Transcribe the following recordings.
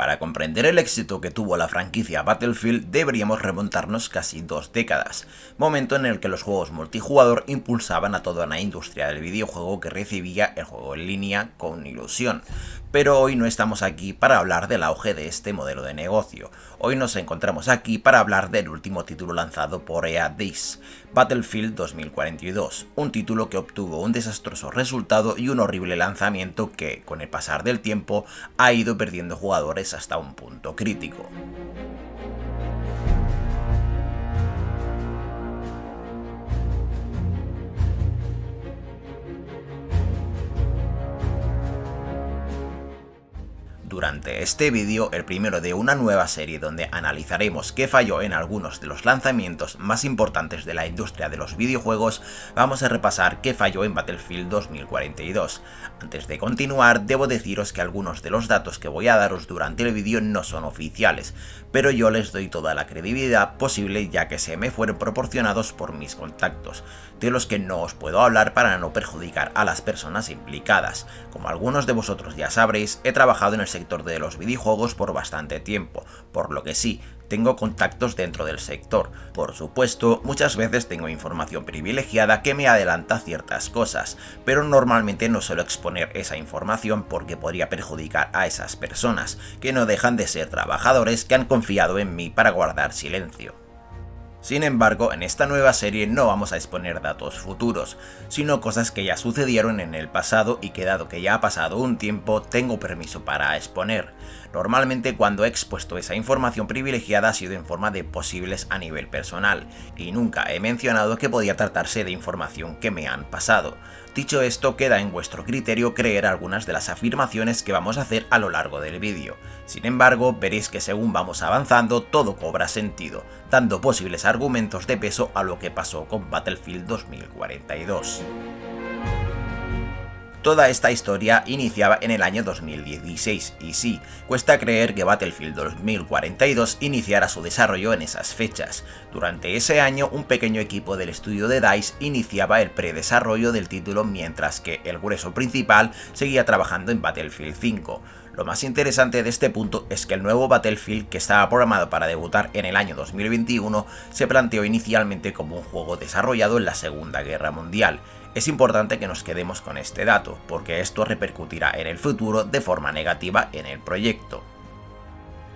Para comprender el éxito que tuvo la franquicia Battlefield deberíamos remontarnos casi 2 décadas, momento en el que los juegos multijugador impulsaban a toda una industria del videojuego que recibía el juego en línea con ilusión. Pero hoy no estamos aquí para hablar del auge de este modelo de negocio, hoy nos encontramos aquí para hablar del último título lanzado por EA DICE, Battlefield 2042, un título que obtuvo un desastroso resultado y un horrible lanzamiento que, con el pasar del tiempo, ha ido perdiendo jugadores hasta un punto crítico. Durante este vídeo, el primero de una nueva serie donde analizaremos qué falló en algunos de los lanzamientos más importantes de la industria de los videojuegos, vamos a repasar qué falló en Battlefield 2042. Antes de continuar, debo deciros que algunos de los datos que voy a daros durante el vídeo no son oficiales, pero yo les doy toda la credibilidad posible ya que se me fueron proporcionados por mis contactos, de los que no os puedo hablar para no perjudicar a las personas implicadas. Como algunos de vosotros ya sabréis, he trabajado en el sector de los videojuegos por bastante tiempo, por lo que sí, tengo contactos dentro del sector. Por supuesto, muchas veces tengo información privilegiada que me adelanta ciertas cosas, pero normalmente no suelo exponer esa información porque podría perjudicar a esas personas, que no dejan de ser trabajadores que han confiado en mí para guardar silencio. Sin embargo, en esta nueva serie no vamos a exponer datos futuros, sino cosas que ya sucedieron en el pasado y que dado que ya ha pasado un tiempo, tengo permiso para exponer. Normalmente cuando he expuesto esa información privilegiada ha sido en forma de posibles a nivel personal, y nunca he mencionado que podía tratarse de información que me han pasado. Dicho esto, queda en vuestro criterio creer algunas de las afirmaciones que vamos a hacer a lo largo del vídeo. Sin embargo, veréis que según vamos avanzando todo cobra sentido, dando posibles argumentos de peso a lo que pasó con Battlefield 2042. Toda esta historia iniciaba en el año 2016, y sí, cuesta creer que Battlefield 2042 iniciara su desarrollo en esas fechas. Durante ese año, un pequeño equipo del estudio de DICE iniciaba el predesarrollo del título mientras que el grueso principal seguía trabajando en Battlefield 5. Lo más interesante de este punto es que el nuevo Battlefield, que estaba programado para debutar en el año 2021, se planteó inicialmente como un juego desarrollado en la Segunda Guerra Mundial. Es importante que nos quedemos con este dato, porque esto repercutirá en el futuro de forma negativa en el proyecto.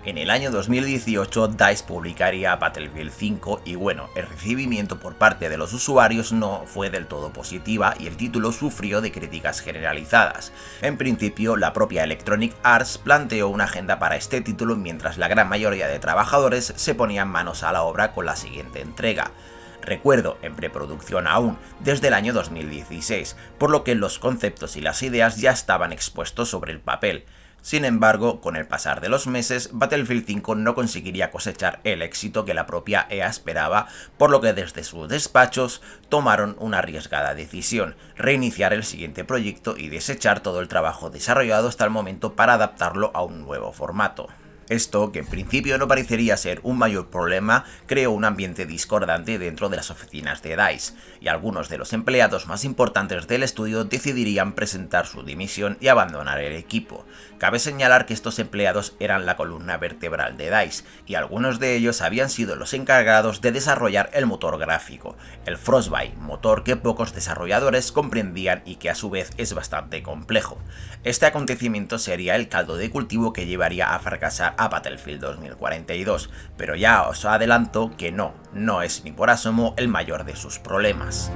En el año 2018 DICE publicaría Battlefield 5 y bueno, el recibimiento por parte de los usuarios no fue del todo positiva y el título sufrió de críticas generalizadas. En principio, la propia Electronic Arts planteó una agenda para este título mientras la gran mayoría de trabajadores se ponían manos a la obra con la siguiente entrega. Recuerdo, en preproducción aún, desde el año 2016, por lo que los conceptos y las ideas ya estaban expuestos sobre el papel. Sin embargo, con el pasar de los meses, Battlefield 5 no conseguiría cosechar el éxito que la propia EA esperaba, por lo que desde sus despachos tomaron una arriesgada decisión: reiniciar el siguiente proyecto y desechar todo el trabajo desarrollado hasta el momento para adaptarlo a un nuevo formato. Esto, que en principio no parecería ser un mayor problema, creó un ambiente discordante dentro de las oficinas de DICE, y algunos de los empleados más importantes del estudio decidirían presentar su dimisión y abandonar el equipo. Cabe señalar que estos empleados eran la columna vertebral de DICE, y algunos de ellos habían sido los encargados de desarrollar el motor gráfico, el Frostbite, motor que pocos desarrolladores comprendían y que a su vez es bastante complejo. Este acontecimiento sería el caldo de cultivo que llevaría a fracasar a Battlefield 2042, pero ya os adelanto que no es ni por asomo el mayor de sus problemas.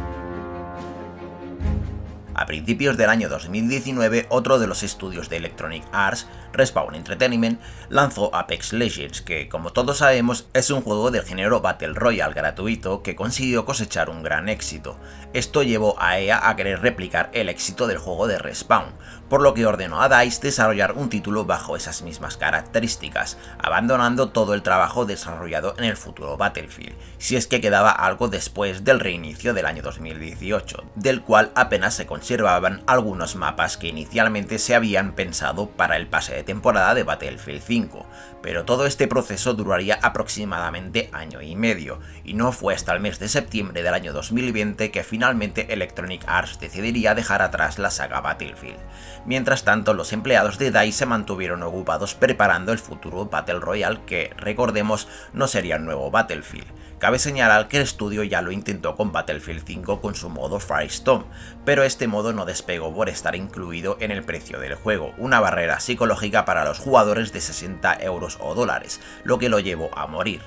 A principios del año 2019, otro de los estudios de Electronic Arts, Respawn Entertainment, lanzó Apex Legends, que como todos sabemos es un juego del género Battle Royale gratuito que consiguió cosechar un gran éxito. Esto llevó a EA a querer replicar el éxito del juego de Respawn, por lo que ordenó a DICE desarrollar un título bajo esas mismas características, abandonando todo el trabajo desarrollado en el futuro Battlefield, si es que quedaba algo después del reinicio del año 2018, del cual apenas se consideró conservaban algunos mapas que inicialmente se habían pensado para el pase de temporada de Battlefield 5, pero todo este proceso duraría aproximadamente año y medio, y no fue hasta el mes de septiembre del año 2020 que finalmente Electronic Arts decidiría dejar atrás la saga Battlefield. Mientras tanto, los empleados de DICE se mantuvieron ocupados preparando el futuro Battle Royale que, recordemos, no sería un nuevo Battlefield. Cabe señalar que el estudio ya lo intentó con Battlefield 5 con su modo Firestorm, pero este modo no despegó por estar incluido en el precio del juego, una barrera psicológica para los jugadores de 60 euros o dólares, lo que lo llevó a morir.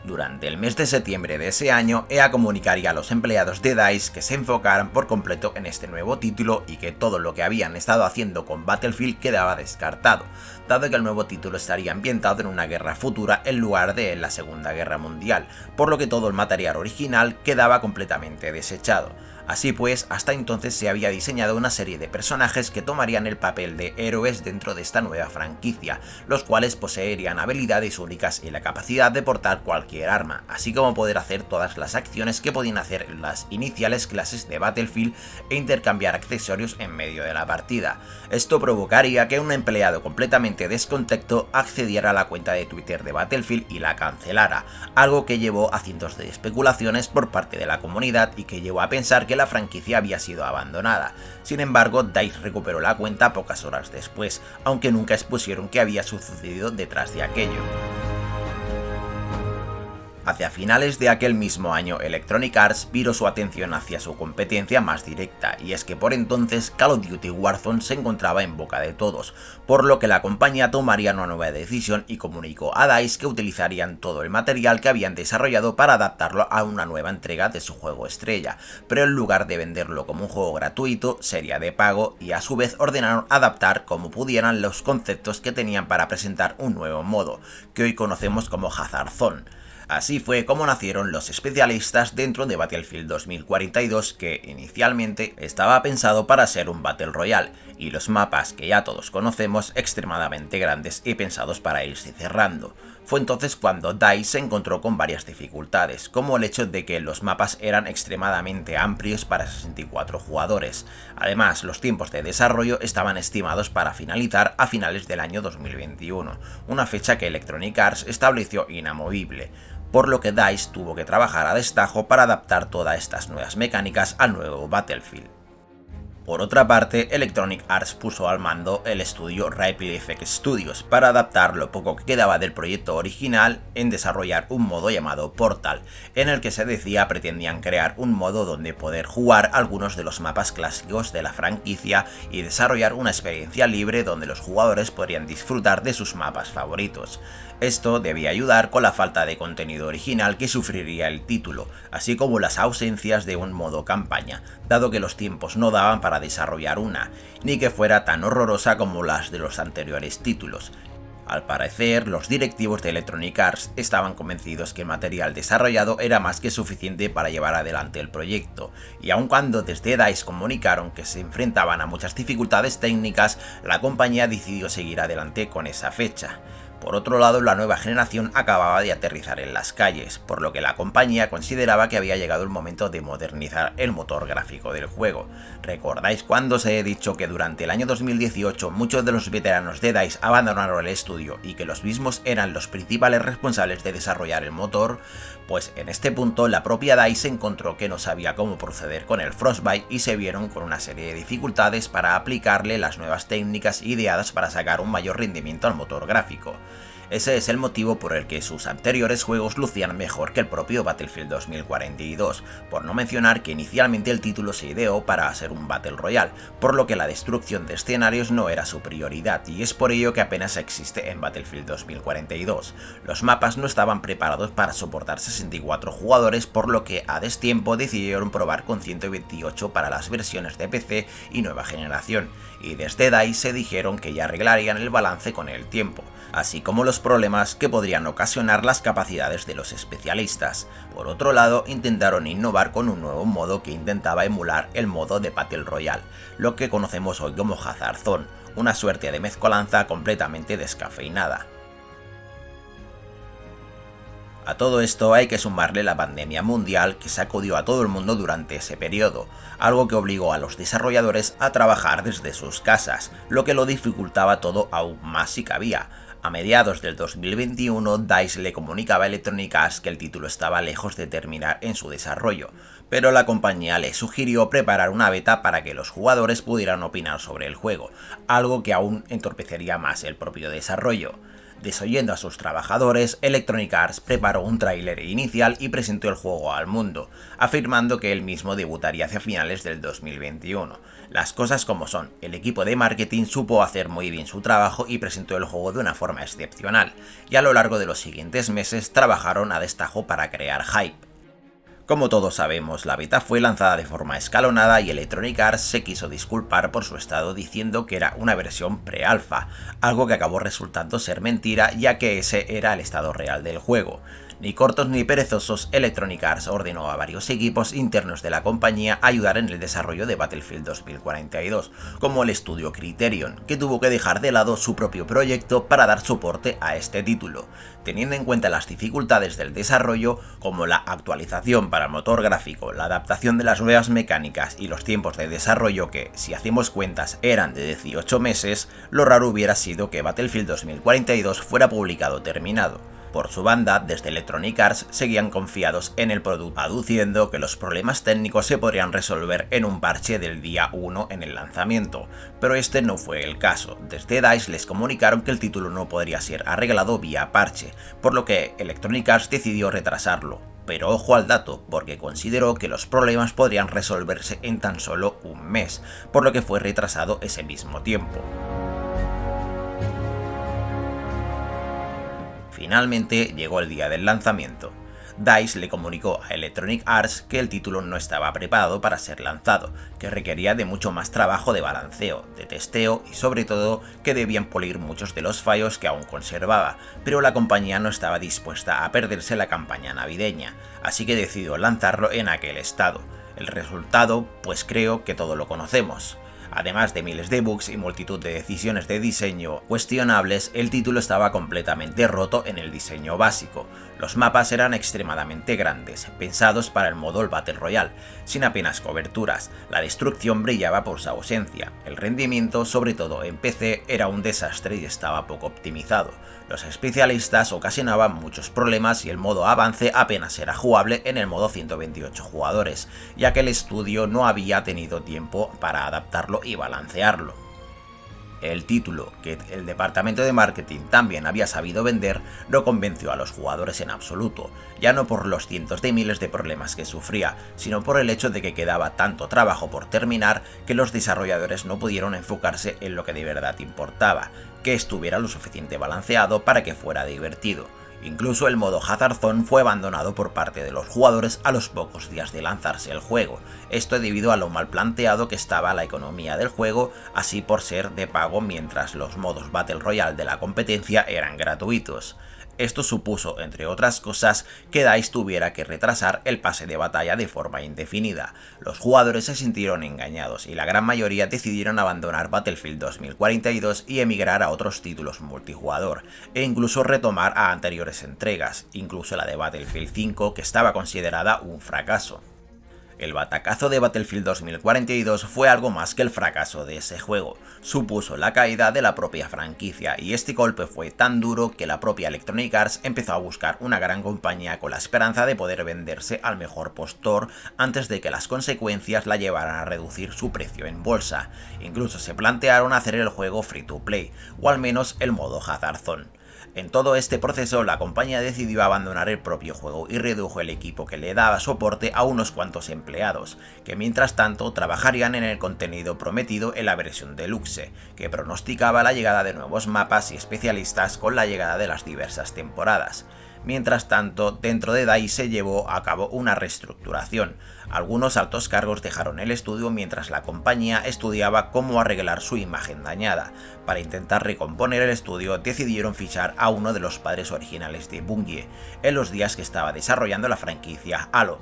Durante el mes de septiembre de ese año, EA comunicaría a los empleados de DICE que se enfocaran por completo en este nuevo título y que todo lo que habían estado haciendo con Battlefield quedaba descartado, dado que el nuevo título estaría ambientado en una guerra futura en lugar de en la Segunda Guerra Mundial, por lo que todo el material original quedaba completamente desechado. Así pues, hasta entonces se había diseñado una serie de personajes que tomarían el papel de héroes dentro de esta nueva franquicia, los cuales poseerían habilidades únicas y la capacidad de portar cualquier arma, así como poder hacer todas las acciones que podían hacer en las iniciales clases de Battlefield e intercambiar accesorios en medio de la partida. Esto provocaría que un empleado completamente descontento accediera a la cuenta de Twitter de Battlefield y la cancelara, algo que llevó a cientos de especulaciones por parte de la comunidad y que llevó a pensar que la franquicia había sido abandonada. Sin embargo, DICE recuperó la cuenta pocas horas después, aunque nunca expusieron qué había sucedido detrás de aquello. Hacia finales de aquel mismo año, Electronic Arts viró su atención hacia su competencia más directa, y es que por entonces Call of Duty Warzone se encontraba en boca de todos, por lo que la compañía tomaría una nueva decisión y comunicó a DICE que utilizarían todo el material que habían desarrollado para adaptarlo a una nueva entrega de su juego estrella, pero en lugar de venderlo como un juego gratuito, sería de pago, y a su vez ordenaron adaptar como pudieran los conceptos que tenían para presentar un nuevo modo, que hoy conocemos como Hazard Zone. Así fue como nacieron los especialistas dentro de Battlefield 2042, que inicialmente estaba pensado para ser un Battle Royale, y los mapas que ya todos conocemos extremadamente grandes y pensados para irse cerrando. Fue entonces cuando DICE se encontró con varias dificultades, como el hecho de que los mapas eran extremadamente amplios para 64 jugadores. Además, los tiempos de desarrollo estaban estimados para finalizar a finales del año 2021, una fecha que Electronic Arts estableció inamovible, por lo que DICE tuvo que trabajar a destajo para adaptar todas estas nuevas mecánicas al nuevo Battlefield. Por otra parte, Electronic Arts puso al mando el estudio Ripple Effect Studios para adaptar lo poco que quedaba del proyecto original en desarrollar un modo llamado Portal, en el que se decía pretendían crear un modo donde poder jugar algunos de los mapas clásicos de la franquicia y desarrollar una experiencia libre donde los jugadores podrían disfrutar de sus mapas favoritos. Esto debía ayudar con la falta de contenido original que sufriría el título, así como las ausencias de un modo campaña, dado que los tiempos no daban para desarrollar una, ni que fuera tan horrorosa como las de los anteriores títulos. Al parecer, los directivos de Electronic Arts estaban convencidos que el material desarrollado era más que suficiente para llevar adelante el proyecto, y aun cuando desde DICE comunicaron que se enfrentaban a muchas dificultades técnicas, la compañía decidió seguir adelante con esa fecha. Por otro lado, la nueva generación acababa de aterrizar en las calles, por lo que la compañía consideraba que había llegado el momento de modernizar el motor gráfico del juego. ¿Recordáis cuando os he dicho que durante el año 2018 muchos de los veteranos de DICE abandonaron el estudio y que los mismos eran los principales responsables de desarrollar el motor? Pues en este punto la propia DICE encontró que no sabía cómo proceder con el Frostbite y se vieron con una serie de dificultades para aplicarle las nuevas técnicas ideadas para sacar un mayor rendimiento al motor gráfico. Ese es el motivo por el que sus anteriores juegos lucían mejor que el propio Battlefield 2042, por no mencionar que inicialmente el título se ideó para ser un Battle Royale, por lo que la destrucción de escenarios no era su prioridad, y es por ello que apenas existe en Battlefield 2042. Los mapas no estaban preparados para soportar 64 jugadores, por lo que a destiempo decidieron probar con 128 para las versiones de PC y nueva generación, y desde DICE se dijeron que ya arreglarían el balance con el tiempo, así como los problemas que podrían ocasionar las capacidades de los especialistas. Por otro lado, intentaron innovar con un nuevo modo que intentaba emular el modo de Battle Royale, lo que conocemos hoy como Hazard Zone, una suerte de mezcolanza completamente descafeinada. A todo esto hay que sumarle la pandemia mundial que sacudió a todo el mundo durante ese periodo, algo que obligó a los desarrolladores a trabajar desde sus casas, lo que lo dificultaba todo aún más si cabía. A mediados del 2021, DICE le comunicaba a Electronic Arts que el título estaba lejos de terminar en su desarrollo, pero la compañía le sugirió preparar una beta para que los jugadores pudieran opinar sobre el juego, algo que aún entorpecería más el propio desarrollo. Desoyendo a sus trabajadores, Electronic Arts preparó un tráiler inicial y presentó el juego al mundo, afirmando que él mismo debutaría hacia finales del 2021. Las cosas como son, el equipo de marketing supo hacer muy bien su trabajo y presentó el juego de una forma excepcional, y a lo largo de los siguientes meses trabajaron a destajo para crear hype. Como todos sabemos, la beta fue lanzada de forma escalonada y Electronic Arts se quiso disculpar por su estado diciendo que era una versión pre-alfa, algo que acabó resultando ser mentira ya que ese era el estado real del juego. Ni cortos ni perezosos, Electronic Arts ordenó a varios equipos internos de la compañía ayudar en el desarrollo de Battlefield 2042, como el estudio Criterion, que tuvo que dejar de lado su propio proyecto para dar soporte a este título. Teniendo en cuenta las dificultades del desarrollo, como la actualización para el motor gráfico, la adaptación de las nuevas mecánicas y los tiempos de desarrollo que, si hacemos cuentas, eran de 18 meses, lo raro hubiera sido que Battlefield 2042 fuera publicado terminado. Por su banda, desde Electronic Arts seguían confiados en el producto, aduciendo que los problemas técnicos se podrían resolver en un parche del día 1 en el lanzamiento, pero este no fue el caso. Desde DICE les comunicaron que el título no podría ser arreglado vía parche, por lo que Electronic Arts decidió retrasarlo. Pero ojo al dato, porque consideró que los problemas podrían resolverse en tan solo un mes, por lo que fue retrasado ese mismo tiempo. Finalmente llegó el día del lanzamiento. DICE le comunicó a Electronic Arts que el título no estaba preparado para ser lanzado, que requería de mucho más trabajo de balanceo, de testeo y sobre todo que debían pulir muchos de los fallos que aún conservaba, pero la compañía no estaba dispuesta a perderse la campaña navideña, así que decidió lanzarlo en aquel estado. El resultado, pues creo que todos lo conocemos. Además de miles de bugs y multitud de decisiones de diseño cuestionables, el título estaba completamente roto en el diseño básico. Los mapas eran extremadamente grandes, pensados para el modo Battle Royale, sin apenas coberturas. La destrucción brillaba por su ausencia. El rendimiento, sobre todo en PC, era un desastre y estaba poco optimizado. Los especialistas ocasionaban muchos problemas y el modo avance apenas era jugable en el modo 128 jugadores, ya que el estudio no había tenido tiempo para adaptarlo y balancearlo. El título, que el departamento de marketing también había sabido vender, no convenció a los jugadores en absoluto, ya no por los cientos de miles de problemas que sufría, sino por el hecho de que quedaba tanto trabajo por terminar que los desarrolladores no pudieron enfocarse en lo que de verdad importaba, que estuviera lo suficiente balanceado para que fuera divertido. Incluso el modo Hazard Zone fue abandonado por parte de los jugadores a los pocos días de lanzarse el juego, esto debido a lo mal planteado que estaba la economía del juego, así por ser de pago mientras los modos Battle Royale de la competencia eran gratuitos. Esto supuso, entre otras cosas, que DICE tuviera que retrasar el pase de batalla de forma indefinida. Los jugadores se sintieron engañados y la gran mayoría decidieron abandonar Battlefield 2042 y emigrar a otros títulos multijugador, e incluso retomar a anteriores entregas, incluso la de Battlefield 5, que estaba considerada un fracaso. El batacazo de Battlefield 2042 fue algo más que el fracaso de ese juego, supuso la caída de la propia franquicia y este golpe fue tan duro que la propia Electronic Arts empezó a buscar una gran compañía con la esperanza de poder venderse al mejor postor antes de que las consecuencias la llevaran a reducir su precio en bolsa. Incluso se plantearon hacer el juego free to play, o al menos el modo Hazard Zone. En todo este proceso, la compañía decidió abandonar el propio juego y redujo el equipo que le daba soporte a unos cuantos empleados, que mientras tanto trabajarían en el contenido prometido en la versión deluxe, que pronosticaba la llegada de nuevos mapas y especialistas con la llegada de las diversas temporadas. Mientras tanto, dentro de DICE se llevó a cabo una reestructuración. Algunos altos cargos dejaron el estudio mientras la compañía estudiaba cómo arreglar su imagen dañada. Para intentar recomponer el estudio, decidieron fichar a uno de los padres originales de Bungie, en los días que estaba desarrollando la franquicia Halo,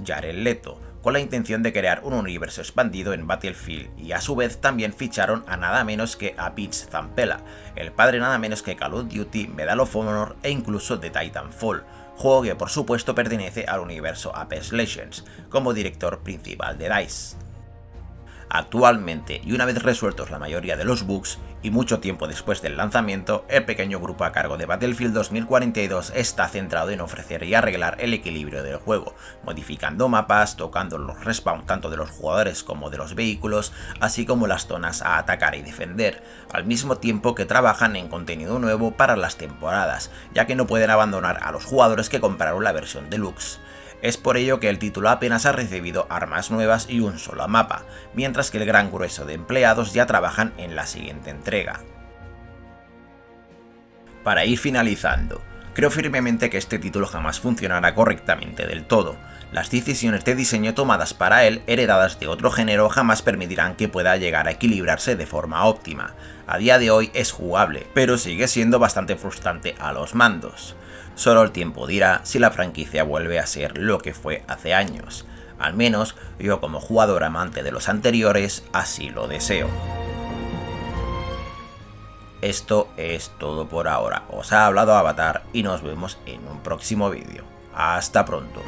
Jared Leto, con la intención de crear un universo expandido en Battlefield, y a su vez también ficharon a nada menos que a Vince Zampella, el padre nada menos que Call of Duty, Medal of Honor e incluso de Titanfall. juego que por supuesto pertenece al universo Apex Legends, como director principal de DICE. Actualmente, y una vez resueltos la mayoría de los bugs, y mucho tiempo después del lanzamiento, el pequeño grupo a cargo de Battlefield 2042 está centrado en ofrecer y arreglar el equilibrio del juego, modificando mapas, tocando los respawn tanto de los jugadores como de los vehículos, así como las zonas a atacar y defender, al mismo tiempo que trabajan en contenido nuevo para las temporadas, ya que no pueden abandonar a los jugadores que compraron la versión deluxe. Es por ello que el título apenas ha recibido armas nuevas y un solo mapa, mientras que el gran grueso de empleados ya trabajan en la siguiente entrega. Para ir finalizando, creo firmemente que este título jamás funcionará correctamente del todo. Las decisiones de diseño tomadas para él, heredadas de otro género, jamás permitirán que pueda llegar a equilibrarse de forma óptima. A día de hoy es jugable, pero sigue siendo bastante frustrante a los mandos. Solo el tiempo dirá si la franquicia vuelve a ser lo que fue hace años. Al menos yo, como jugador amante de los anteriores, así lo deseo. Esto es todo por ahora. Os ha hablado Avatar y nos vemos en un próximo vídeo. Hasta pronto.